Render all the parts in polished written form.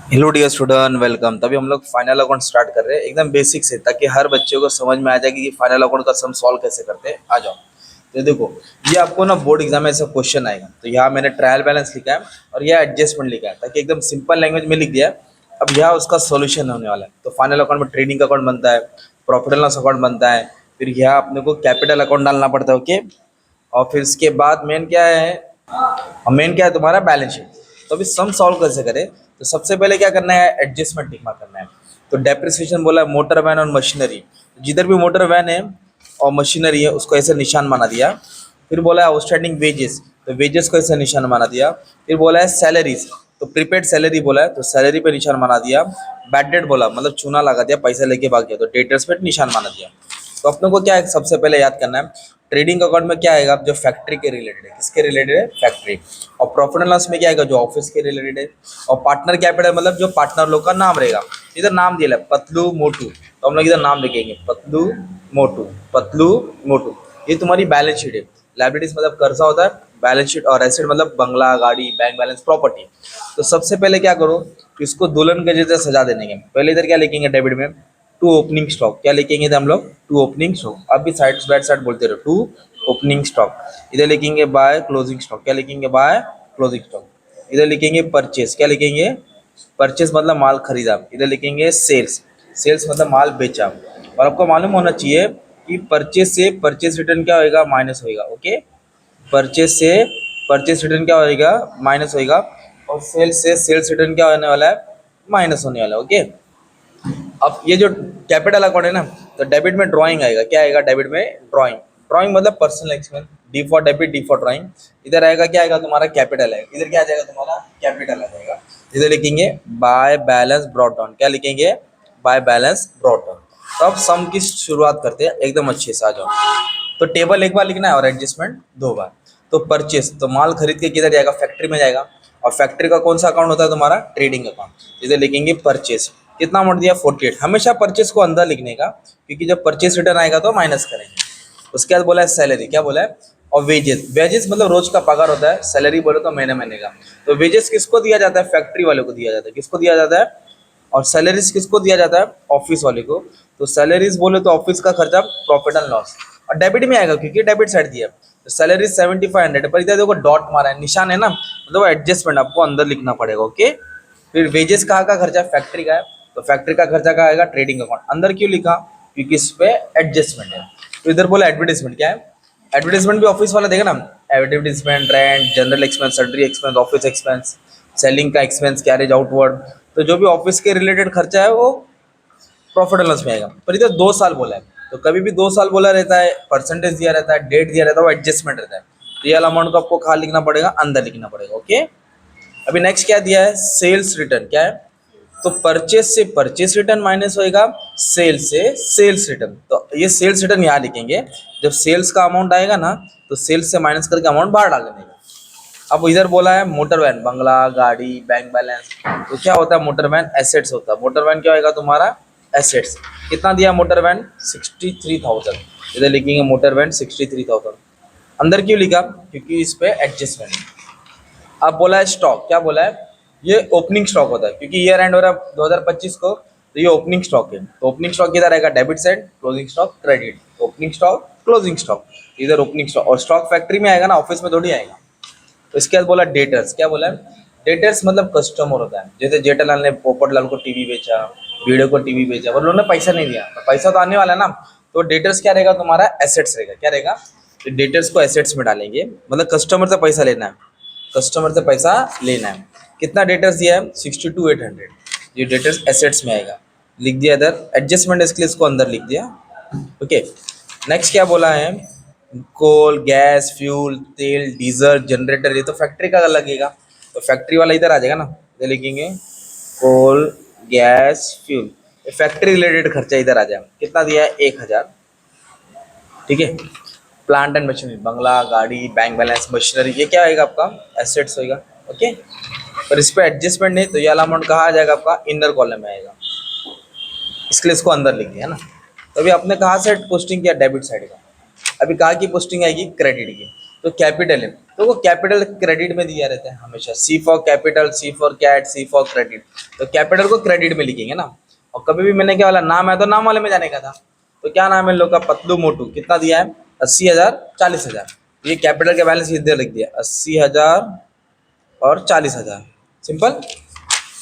Hello dear student, welcome. तभी हम लोग फाइनल अकाउंट स्टार्ट कर रहे हैं एकदम बेसिक से, ताकि हर बच्चे को समझ में आ जाए कि फाइनल अकाउंट का सम सॉल्व कैसे करते हैं। आ जाओ। तो देखो, ये आपको ना बोर्ड एग्जाम में ऐसा क्वेश्चन आएगा, तो यहाँ मैंने ट्रायल बैलेंस लिखा है और यह एडजस्टमेंट लिखा है, ताकि एकदम सिंपल लैंग्वेज में लिख दिया है। अब यहाँ उसका सोल्यूशन होने वाला है। तो फाइनल अकाउंट में ट्रेडिंग अकाउंट बनता है, प्रॉफिट एंड लॉस अकाउंट बनता है, फिर यहाँ अपने को कैपिटल अकाउंट डालना पड़ता है। ओके। और फिर इसके बाद मेन क्या है, और मेन क्या है तुम्हारा बैलेंस शीट। तो अभी सम सॉल्व कैसे करें, तो सबसे पहले क्या करना है, एडजस्टमेंट टिक मार्क करना है। तो डेप्रिसिएशन बोला है मोटर वैन और मशीनरी, जिधर भी मोटर वैन है और मशीनरी है उसको ऐसे निशान बना दिया। फिर बोला है आउटस्टैंडिंग वेजेस, तो वेजेस को ऐसे निशान बना दिया। फिर बोला है सैलरीज, तो प्रीपेड सैलरी बोला है तो सैलरी पे निशान बना दिया। बैड डेट बोला मतलब चूना लगा दिया, पैसा लेके भाग गया, तो डेटर्स पे निशान बना दिया। तो अपने को क्या है, सबसे पहले याद करना है ट्रेडिंग अकाउंट में क्या आएगा, जो फैक्ट्री के रिलेटेड है। किसके रिलेटेड है, फैक्ट्री। और प्रॉफिट एंड लॉस में क्या आएगा, जो ऑफिस के रिलेटेड है। और पार्टनर कैपिटल मतलब जो पार्टनर लोग का नाम रहेगा। इधर नाम दिया है पतलू मोटू, तो हम लोग इधर नाम लिखेंगे पतलू मोटू, पतलू मोटू। ये तुम्हारी बैलेंस शीट है। लाइबिलिटीज मतलब कर्जा होता है, बैलेंस शीट और एसेट मतलब बंगला, गाड़ी, बैंक बैलेंस, प्रॉपर्टी। तो सबसे पहले क्या करो, इसको दुल्हन के जैसे सजा देने के पहले इधर क्या लिखेंगे, डेबिट में टू ओपनिंग स्टॉक। क्या लिखेंगे थे हम लोग, टू ओपनिंग स्टॉक। अब भी साइड बाय साइड बोलते रहो, टू ओपनिंग स्टॉक। इधर लिखेंगे बाय क्लोजिंग स्टॉक। क्या लिखेंगे, बाय क्लोजिंग स्टॉक। इधर लिखेंगे परचेस। क्या लिखेंगे, परचेस मतलब माल खरीदा। इधर लिखेंगे सेल्स, सेल्स मतलब माल बेचा। और आपको मालूम होना चाहिए कि परचेस से परचेस रिटर्न क्या होएगा, माइनस होएगा। ओके। परचेस से परचेस रिटर्न क्या होएगा, माइनस होएगा। और सेल्स से सेल्स रिटर्न क्या होने वाला है, माइनस होने वाला है। ओके। अब ये जो कैपिटल अकाउंट है ना, तो डेबिट में ड्राइंग आएगा। क्या आएगा, डेबिट में ड्राइंग। ड्राइंग मतलब personal expense, D for debit, D for drawing. इधर आएगा क्या आएगा, तुम्हारा कैपिटल है। इधर क्या आ जाएगा, तुम्हारा कैपिटल आ जाएगा। इधर लिखेंगे बाय बैलेंस ब्रॉट डाउन। क्या लिखेंगे, बाय बैलेंस ब्रॉट डाउन। तो अब सम की शुरुआत करते हैं एकदम अच्छे से। आ जाओ। तो टेबल एक बार लिखना है और एडजस्टमेंट दो बार। तो परचेस, तो माल खरीद के किधर जाएगा, फैक्ट्री में जाएगा। और फैक्ट्री का कौन सा अकाउंट होता है, तुम्हारा ट्रेडिंग अकाउंट। इधर लिखेंगे परचेस। कितना अमाउंट दिया, 48। हमेशा परचेस को अंदर लिखने का, क्योंकि जब परचेस रिटर्न आएगा तो माइनस करेंगे। उसके बाद बोला है सैलरी। क्या बोला है, और वेजेस। वेजेस मतलब रोज का पगार होता है, सैलरी बोले तो महीने महीने का। तो वेजेस किसको दिया जाता है, फैक्ट्री वाले को दिया जाता है। किसको दिया जाता है, और सैलरीज किसको दिया जाता है, ऑफिस वाले को। तो सैलरीज बोले तो ऑफिस का खर्चा, प्रॉफिट एंड लॉस। और डेबिट में आएगा क्योंकि डेबिट साइड दिया है। तो सैलरी 7500, पर इधर देखो डॉट मारा है, निशान है ना, मतलब एडजस्टमेंट आपको अंदर लिखना पड़ेगा। ओके। फिर वेजेस कहाँ का खर्चा, फैक्ट्री का है। तो फैक्ट्री का खर्चा कहाँ आएगा, ट्रेडिंग अकाउंट। अंदर क्यों लिखा, क्योंकि इस पे एडजस्टमेंट है। तो इधर बोला एडवर्टीजमेंट। क्या है, एडवर्टीजमेंट भी ऑफिस वाला देगा ना। Advertisement, rent, general expense, salary expense, office expense, selling का एक्सपेंस, कैरेज आउटवर्ड। तो जो भी ऑफिस के रिलेटेड खर्चा है वो प्रॉफिट एंड लॉस में आएगा। पर इधर 2 साल बोला है, तो कभी भी 2 साल बोला रहता है, परसेंटेज दिया रहता है, डेट दिया रहता है, वो एडजस्टमेंट रहता है। रियल अमाउंट को आपको कहाँ लिखना पड़ेगा, अंदर लिखना पड़ेगा। ओके। अभी नेक्स्ट क्या दिया है, सेल्स रिटर्न। क्या है, तो परचेस से परचेस रिटर्न माइनस होएगा, सेल्स से सेल्स रिटर्न। तो ये सेल्स रिटर्न यहाँ लिखेंगे। जब सेल्स का अमाउंट आएगा ना, तो सेल्स से माइनस करके अमाउंट बाहर डाल देंगे। अब इधर बोला है मोटर वैन, बंगला, गाड़ी, बैंक बैलेंस। तो क्या होता है, मोटर वैन एसेट्स होता है। मोटर वैन क्या होगा, तुम्हारा एसेट्स। कितना दिया मोटर वैन, 63,000। इधर लिखेंगे मोटर वैन 63,000। अंदर क्यों लिखा, क्योंकि इस पे एडजस्टमेंट। अब बोला है स्टॉक। क्या बोला है, ये ओपनिंग स्टॉक होता है, क्योंकि ईयर एंड हो रहा है 2025 को, तो ये ओपनिंग स्टॉक है। तो ओपनिंग स्टॉक किधर आएगा, debit side, closing stock credit. Opening stock, closing stock. इधर ओपनिंग स्टॉक, और स्टॉक फैक्ट्री में आएगा ना, ऑफिस में थोड़ी आएगा। तो इसके बाद बोला डेटर्स। क्या बोला है, डेटर्स मतलब कस्टमर होता है। जैसे जेठालाल ने पोपटलाल को टीवी बेचा, वीडियो को टीवी बेचा, पर उन्होंने पैसा नहीं दिया, तो पैसा तो आने वाला है ना। तो डेटर्स क्या रहेगा, तुम्हारा एसेट्स रहेगा। क्या रहेगा, तो डेटर्स को एसेट्स में डालेंगे, मतलब कस्टमर से पैसा लेना है, कस्टमर से पैसा लेना है। कितना डेटर्स दिया है, 62,800। ये डेटर्स एसेट्स में आएगा, लिख दिया इधर। एडजस्टमेंट इसके लिए इसको अंदर लिख दिया। ओके। नेक्स्ट क्या बोला है, कोल, गैस, फ्यूल, तेल, डीजल, जनरेटर, ये तो फैक्ट्री का लगेगा। तो फैक्ट्री वाला इधर आ जाएगा ना। इधर लिखेंगे कोल, गैस, फ्यूल। ये फैक्ट्री रिलेटेड खर्चा इधर आ जाएगा। कितना दिया है, 1,000। ठीक है। प्लांट एंड मशीनरी, बंगला, गाड़ी, बैंक बैलेंस, मशीनरी, ये क्या आएगा आपका, एसेट्स होएगा। ओके। पर इस पर एडजस्टमेंट नहीं, तो ये वाला अमाउंट कहाँ आ जाएगा, आपका इनर कॉलम में आएगा। इसके लिए इसको अंदर लिख दिया ना। तो अभी आपने कहाँ से पोस्टिंग किया, डेबिट साइड का। अभी कहाँ की पोस्टिंग आएगी, क्रेडिट की। तो कैपिटल है, तो वो कैपिटल क्रेडिट में दिया रहता है हमेशा। C for capital, C for cat, C for credit. तो कैपिटल को क्रेडिट में लिखेंगे ना। और कभी भी मैंने क्या वाला नाम है तो नाम वाले में जाने का था। तो क्या नाम है इन लोग का, पतलू मोटू। कितना दिया है, 80,000, 40,000। ये कैपिटल का बैलेंस इधर लिख दिया, 80,000 और 40,000, सिंपल।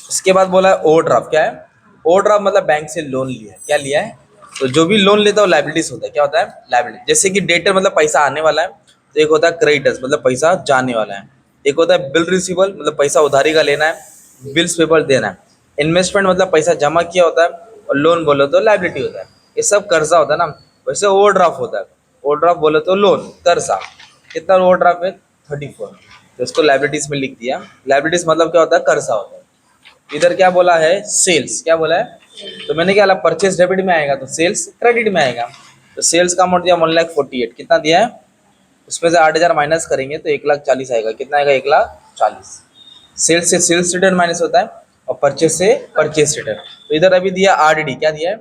इसके बाद बोला है ओवरड्राफ्ट। क्या है ओवरड्राफ्ट, मतलब बैंक से लोन लिया है। क्या लिया है, तो जो भी लोन लेता है वो लाइबिलिटीज होता है। क्या होता है, लाइबिलिटी। जैसे कि डेटर मतलब पैसा आने वाला है, तो एक होता है क्रेडिटर्स मतलब पैसा जाने वाला है। एक होता है बिल रिसीवेबल मतलब पैसा उधारी का लेना है, बिल्स पेपर देना है। इन्वेस्टमेंट मतलब पैसा जमा किया होता है, और लोन बोलो तो लाइबिलिटी होता है। ये सब कर्जा होता है ना। वैसे ओवरड्राफ्ट होता है, ओवरड्राफ्ट बोले तो लोन, कर्जा। कितना ओवरड्राफ्ट है, 34। तो इसको लाइबिलिटीज में लिख दिया। लाइबिलिटीज मतलब क्या होता है, कर्जा होता है। इधर क्या बोला है, सेल्स। क्या बोला है, तो मैंने क्या बोला, परचेज डेबिट में आएगा तो सेल्स क्रेडिट में आएगा। तो सेल्स का अमाउंट दिया 1,48,000। कितना दिया है, उसमें से 8,000 माइनस करेंगे तो 1,40,000 आएगा। कितना आएगा, 1,40,000। सेल्स से सेल्स रिटर्न माइनस होता है, और परचेज से परचेज रिटर्न। तो इधर अभी दिया आरडीडी। क्या दिया है,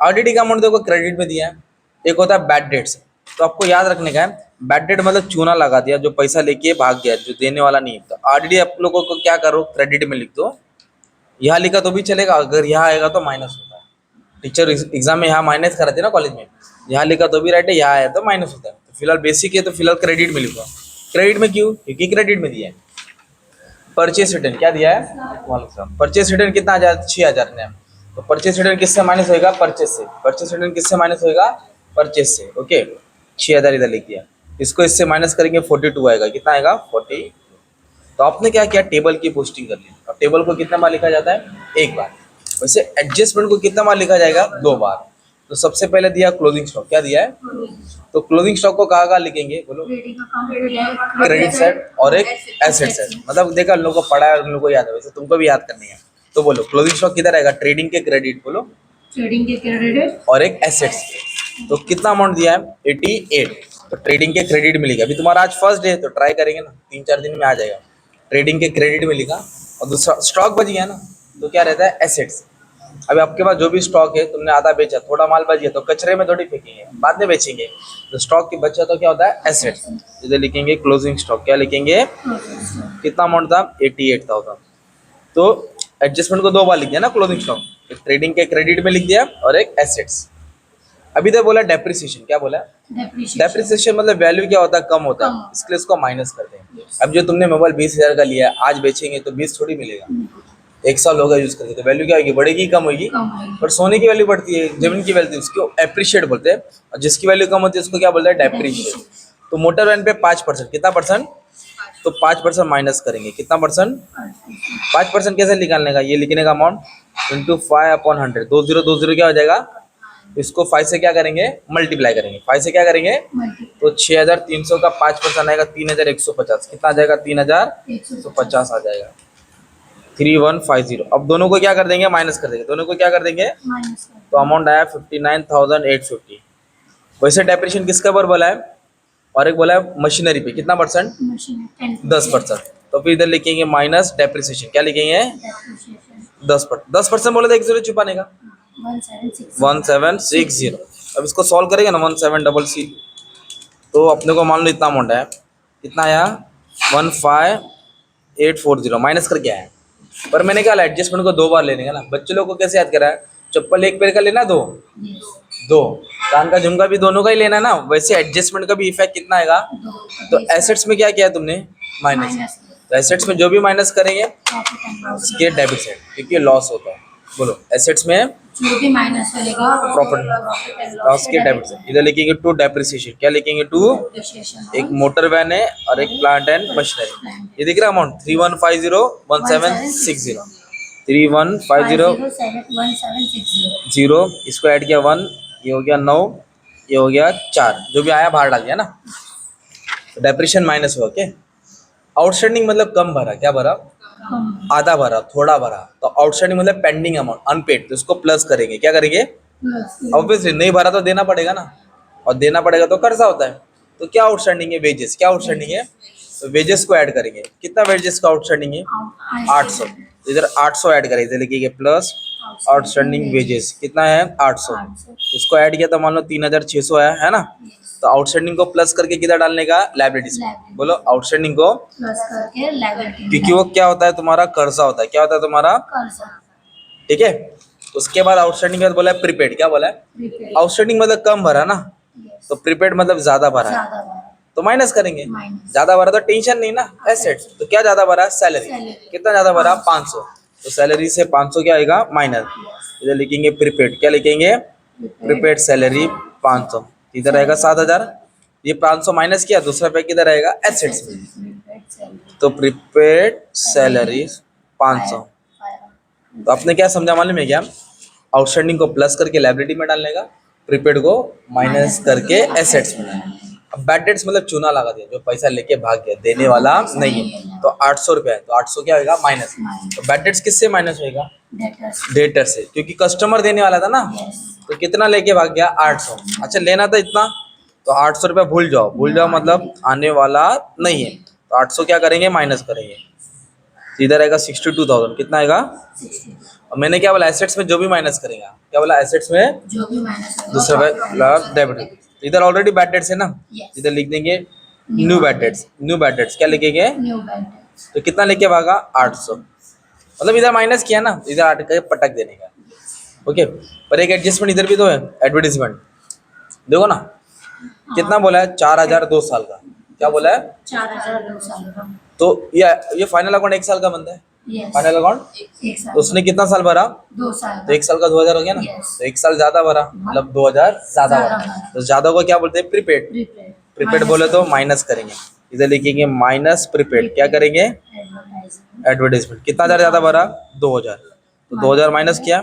आरडीडी का अमाउंट देखो क्रेडिट में दिया है। एक होता है बैड डेट्स, तो आपको याद रखने का है, बैड डेट मतलब चूना लगा दिया, जो पैसा लेके भाग गया, जो देने वाला नहीं। तो आरडीडी आप लोगों को क्या करो, क्रेडिट में लिख दो। यहाँ लिखा तो भी चलेगा, अगर यहाँ आएगा तो माइनस होता है। टीचर एग्जाम में यहाँ माइनस कराते हैं ना कॉलेज में, यहाँ लिखा तो भी राइट है, यहाँ आया तो माइनस होता है। तो फिलहाल बेसिक है तो फिलहाल क्रेडिट में लिखो। क्रेडिट में क्यों, क्योंकि क्रेडिट में दिया है। परचेस रिटर्न क्या दिया है, परचेस रिटर्न कितना आ जाए, 6,000 ने। तो परचेस रिटर्न किससे माइनस होएगा, परचेस से। परचेस रिटर्न किससे माइनस होएगा, परचेस से। ओके, 6,000 इधर लिख दिया। इसको इससे माइनस करेंगे 42 आएगा। कितना आएगा, 40। तो आपने क्या किया, टेबल की पोस्टिंग कर ली। और टेबल को कितना बार लिखा जाता है, एक बार। वैसे एडजस्टमेंट को कितना बार लिखा जाएगा, 2 बार। तो सबसे पहले दिया क्लोजिंग स्टॉक। क्या दिया है, तो क्लोजिंग स्टॉक को कहाँ कहाँ लिखेंगे, बोलो। क्रेडिट साइड और एक एसेट साइड। मतलब देखा, उन लोगों को पढ़ा है, उन लोगों को याद है, वैसे तुमको भी याद करनी है। तो बोलो क्लोजिंग स्टॉक किधर आएगा, ट्रेडिंग के क्रेडिट, बोलो। ट्रेडिंग के क्रेडिट और एक एसेट्स। तो कितना अमाउंट दिया है, 88। तो ट्रेडिंग के क्रेडिट में लिखा। अभी तुम्हारा आज फर्स्ट डे है तो ट्राई करेंगे ना, 3-4 दिन में आ जाएगा। ट्रेडिंग के क्रेडिट में लिखा, और दूसरा स्टॉक बच गया ना, तो क्या रहता है, एसेट्स। अभी आपके पास जो भी स्टॉक है, तुमने आधा बेचा, थोड़ा माल बच गया, तो कचरे में थोड़ी फेंकेंगे, बाद में बेचेंगे। तो स्टॉक की बचा तो क्या होता है, एसेट्स। इधर लिखेंगे क्लोजिंग स्टॉक। क्या लिखेंगे, कितना अमाउंट था, 88,000। तो एडजस्टमेंट को 2 बार लिख दिया ना, क्लोजिंग स्टॉक। एक ट्रेडिंग के क्रेडिट में लिख दिया, और एक एसेट्स। अभी तक बोला डेप्रिसिएशन। क्या बोला, डेप्रिसिएशन मतलब वैल्यू क्या होता है, कम होता है, इसके लिए इसको माइनस करते हैं। अब जो तुमने मोबाइल 20,000 का लिया है, आज बेचेंगे तो 20 थोड़ी मिलेगा। 1 साल होगा यूज करके, तो वैल्यू क्या होगी, बढ़ेगी कम होगी। पर सोने की वैल्यू बढ़ती है, जमीन की वैल्यू, उसको एप्रिशिएट बोलते हैं। और जिसकी वैल्यू कम होती है उसको क्या बोलते हैं, डेप्रिशिएट। तो मोटर वैन पे 5%, कितना परसेंट, तो 5% माइनस करेंगे। कितना परसेंट, 5% कैसे निकालने का, ये लिखने का अमाउंट इंटू 5/100। 2020 क्या हो जाएगा, इसको 5 से क्या करेंगे, मल्टीप्लाई करेंगे। 5 से क्या करेंगे, तो 6,300 का 5% आएगा 3,150। कितना आ जाएगा, 3,150 आ जाएगा, 3150। अब दोनों को क्या कर देंगे, माइनस कर देंगे। दोनों को क्या कर देंगे, तो अमाउंट आया 59,850। वैसे डेप्रिसिएशन किसका ऊपर बोला है, और एक बोला है मशीनरी पे। कितना परसेंट, 10%। तो फिर इधर लिखेंगे माइनस डेप्रिसिएशन। क्या लिखेंगे, 10%। बोले तो 1 0 छुपाने का, 1760। अब इसको सॉल्व करेंगे ना, 1766। तो अपने को मान लो इतना अमाउंट है, कितना आया, 15,840 माइनस करके आया। पर मैंने क्या, एडजस्टमेंट को 2 बार लेने का ना। बच्चे लोग को कैसे याद करा है, चप्पल एक पेड़ का लेना, दो कान का झुमका भी दोनों का ही लेना ना। वैसे एडजस्टमेंट का भी इफेक्ट कितना आएगा, तो एसेट्स में क्या किया तुमने, माइनस। तो एसेट्स में जो भी माइनस करेंगे उसके डेबिट साइड, क्योंकि लॉस होता है। बोलो एसेट्स में जो भी माइनस चलेगा प्रॉफिट लॉस के डेबिट साइड। इधर लिखेंगे टू डेप्रिसिएशन। क्या लिखेंगे, टू। एक मोटर वैन है और एक प्लांट एंड मशीनरी। ये दिख रहा अमाउंट 31501760, 3150 इसको ऐड किया 1, ये हो गया 9, ये हो गया 4, जो भी आया बाहर डाल दिया ना। डेप्रिसिएशन माइनस हुआ। क्या, आउटस्टैंडिंग मतलब कम भरा। क्या भरा, आधा भरा, थोड़ा भरा। तो आउटस्टैंडिंग मतलब पेंडिंग अमाउंट, अनपेड। तो इसको प्लस करेंगे। क्या करेंगे, ऑब्वियसली नहीं भरा तो देना पड़ेगा ना, और देना पड़ेगा तो कर्जा होता है। तो क्या आउटस्टैंडिंग है, वेजेस। क्या आउटस्टैंडिंग है, तो वेजेस को ऐड करेंगे, कितना वेजेस का आउटस्टैंडिंग है 800, तो इधर 800 ऐड करेंगे, इधर लिखिए प्लस आउटस्टैंडिंग वेजेस कितना है 800, इसको ऐड किया तो मान लो 3600 है ना। तो आउटस्टैंडिंग को प्लस करके किधर डालने का लायबिलिटीज, बोलो आउटस्टैंडिंग को, प्लस करके लायबिलिटी, क्योंकि वो क्या होता है तुम्हारा कर्जा होता है, क्या होता है तुम्हारा, कर्जा, ठीक है। उसके बाद आउटस्टैंडिंग के बाद बोला है प्रीपेड, क्या बोला है, प्रीपेड, आउटस्टैंडिंग मतलब कम भरा ना, तो प्रीपेड मतलब ज्यादा भरा है, ज्यादा भरा, तो माइनस करेंगे, माइनस, ज्यादा भरा तो टेंशन नहीं ना, एसेट्स, तो क्या ज्यादा भरा है सैलरी, सैलरी, कितना ज्यादा भरा 500, तो सैलरी से 500 क्या आएगा माइनस, इधर लिखेंगे प्रीपेड, क्या लिखेंगे प्रीपेड सैलरी 500, इधर आएगा 7000, ये 500 माइनस किया, दूसरा पे किधर आएगा एसेट्स में, प्रीपेड सैलरी, तो प्रीपेड सैलरी 500, तो आपने क्या समझा मालूम है क्या, आउटस्टैंडिंग को प्लस करके लायबिलिटी में डालने का, प्रीपेड को माइनस करके एसेट्स में। अब बैड डेट्स मतलब चूना लगा दिया, जो पैसा लेके भाग गया, देने वाला नहीं है, तो 800 रुपया है, तो 800 क्या होगा माइनस, तो बैड डेट्स किससे माइनस होएगा, डेटर्स, डेटर से, क्योंकि कस्टमर देने वाला था ना, यस, तो कितना लेके भाग गया 800, अच्छा लेना था इतना, तो 800 रुपया भूल जाओ मतलब आने वाला नहीं है, तो 800 क्या करेंगे माइनस करेंगे, तो इधर आएगा 62,000, कितना आएगा, 60, और मैंने क्या बोला एसेट्स में जो भी माइनस करेगा, क्या बोला एसेट्स में जो भी माइनस होगा, दूसरा पे डेबिट, इधर ऑलरेडी बैड डेट्स है ना, Yes. इधर लिख देंगे न्यू बैड डेट्स, क्या लिखेंगे, न्यू बैड, तो कितना लेके भागा 800, मतलब इधर माइनस किया ना, इधर 8 के पटक देने का, ओके। पर एक एडजस्टमेंट इधर भी तो है, एडवर्टीजमेंट देखो ना, कितना बोला है 4000 2 साल का, क्या बोला है, 4000 साल का, तो ये फाइनल अकाउंट 1 साल का बनता है, यस, फाइनल अकाउंट, एक साल, तो उसने कितना साल भरा, 2 साल तो 1 साल का 2000 हो गया ना, Yes. तो 1 साल ज्यादा भरा मतलब 2000 ज्यादा भरा, भरा। तो ज्यादा को क्या बोलते हैं प्रीपेड, प्रीपेड, प्रीपेड बोले तो माइनस करेंगे, इधर लिखेंगे माइनस प्रीपेड, क्या करेंगे एडवर्टाइजमेंट, एडवर्टाइजमेंट, कितना हजार ज्यादा भरा 2000, तो 2000 माइनस किया,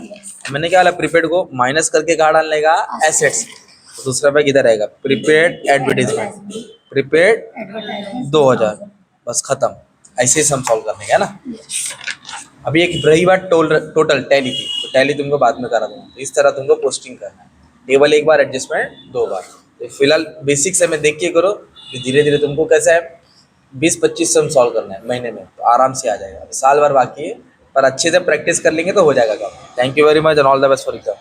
मैंने क्या बोला प्रीपेड को माइनस करके कहाँ डालने का एसेट्स, तो दूसरा पे किधर आएगा प्रीपेड एडवर्टाइजमेंट, प्रीपेड एडवर्टाइजमेंट 2000, बस खत्म, ऐसे ही हम सॉल्व करने का ना। अभी एक रही बात टोटल टैली की, तो टैली तुमको बाद में करा दूंगा, तो इस तरह तुमको पोस्टिंग करना है, टेबल एक बार एडजस्टमेंट 2 बार, तो फिलहाल बेसिक से मैं देख के करो, फिर धीरे धीरे तुमको कैसा है 20-25 सम सॉल्व करना है महीने में, तो आराम से आ जाएगा, साल भर बाकी है, पर अच्छे से प्रैक्टिस कर लेंगे तो हो जाएगा काम। Thank you very much and all the best for exam.